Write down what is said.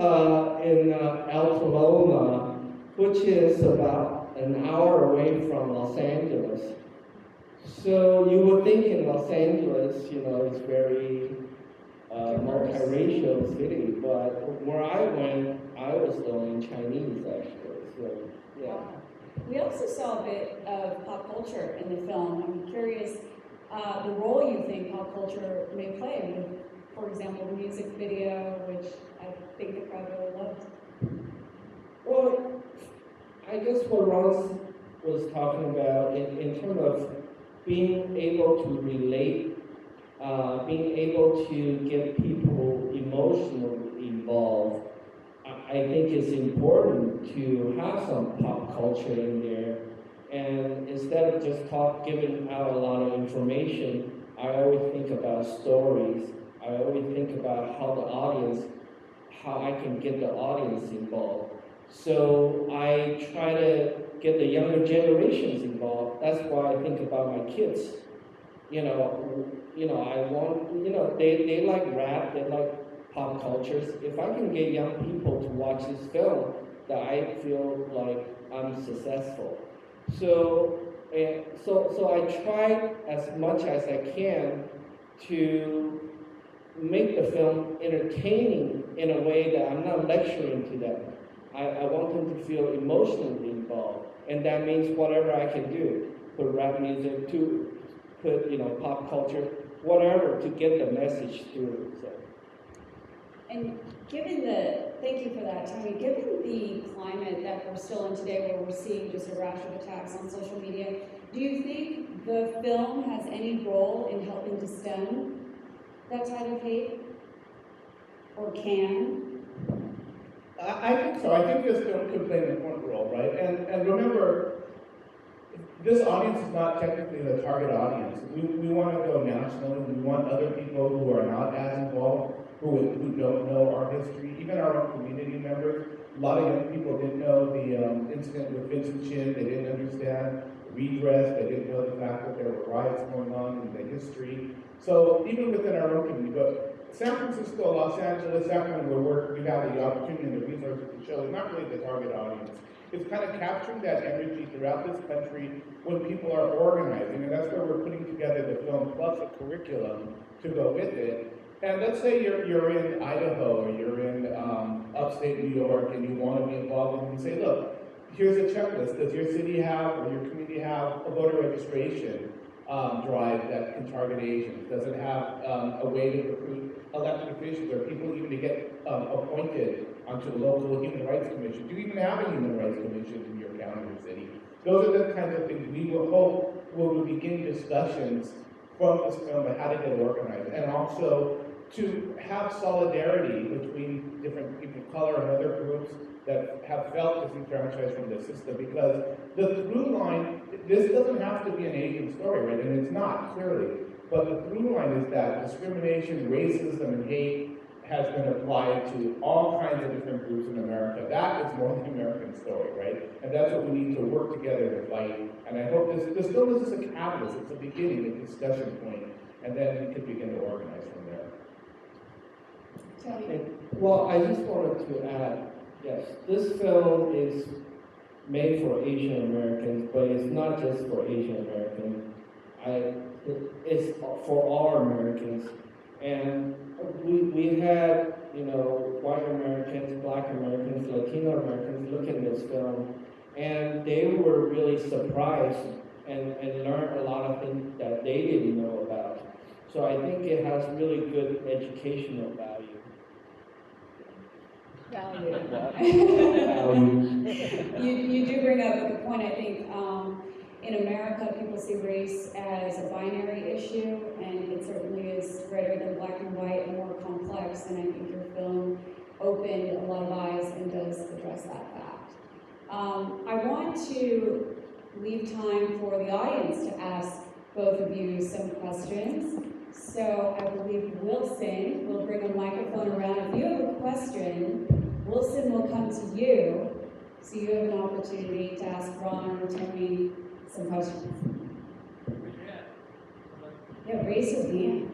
in El Paloma, which is about an hour away from Los Angeles. So you would think in Los Angeles, it's very multiracial city, but where I went, I was learning Chinese actually. So yeah. Wow. We also saw a bit of pop culture in the film. I'm curious the role you think pop culture may play with, for example, the music video, which I think the crowd really loved. Well, I guess what Ron was talking about in terms of being able to relate, being able to get people emotionally involved, I think it's important to have some pop culture in there. And instead of just giving out a lot of information, I always think about stories. I always think about how I can get the audience involved. So I try to get the younger generations involved. That's why I think about my kids. I want, they like rap, they like pop cultures. If I can get young people to watch this film, that I feel like I'm successful. So I try as much as I can to make the film entertaining in a way that I'm not lecturing to them. I want them to feel emotionally involved, and that means whatever I can do, put rap music, to put pop culture, whatever, to get the message through. So. And thank you for that, Tony. Given the climate that we're still in today, where we're seeing just a rash of attacks on social media, do you think the film has any role in helping to stem that tide of hate, or can? I think so. I think this film could play an important role, right? And remember, this audience is not technically the target audience. We want to go nationally. We want other people who are not as involved, who don't know our history, even our own community members. A lot of young people didn't know the incident with Vincent Chin. They didn't understand redress. They didn't know the fact that there were riots going on in the history. So even within our own community, but San Francisco, Los Angeles, Sacramento, where we have the opportunity and the resources to show, is not really the target audience. It's kind of capturing that energy throughout this country when people are organizing, and that's where we're putting together the film plus a curriculum to go with it. And let's say you're in Idaho or you're in upstate New York and you want to be involved, and you say, look, here's a checklist. Does your city have or your community have a voter registration drive that can target Asians? Does it have a way to recruit elected officials or people even to get appointed onto the local human rights commission? Do you even have a human rights commission in your county or city? Those are the kinds of things we will hope will begin discussions from this film about how to get organized, and also to have solidarity between different people of color and other groups that have felt disenfranchised from the system. Because the through line, this doesn't have to be an Asian story, right? And it's not, clearly. But the through line is that discrimination, racism, and hate has been applied to all kinds of different groups in America. That is more the American story, right? And that's what we need to work together to fight. And I hope this film is just a catalyst. It's a beginning, a discussion point, and then we can begin to organize from there. Tony? Well, I just wanted to add, yes, this film is made for Asian Americans, but it's not just for Asian Americans. It's for all Americans. And we had, white Americans, black Americans, Latino Americans look at this film, and they were really surprised and learned a lot of things that they didn't know about. So I think it has really good educational value. You do bring up a good point. I think in America, people see race as a binary issue, and it certainly is greater than black and white and more complex, and I think your film opened a lot of eyes and does address that fact. I want to leave time for the audience to ask both of you some questions. So I believe Wilson will bring a microphone around. If you have a question, Wilson will come to you, so you have an opportunity to ask Ron or Tony some questions. Yeah, raise your hand.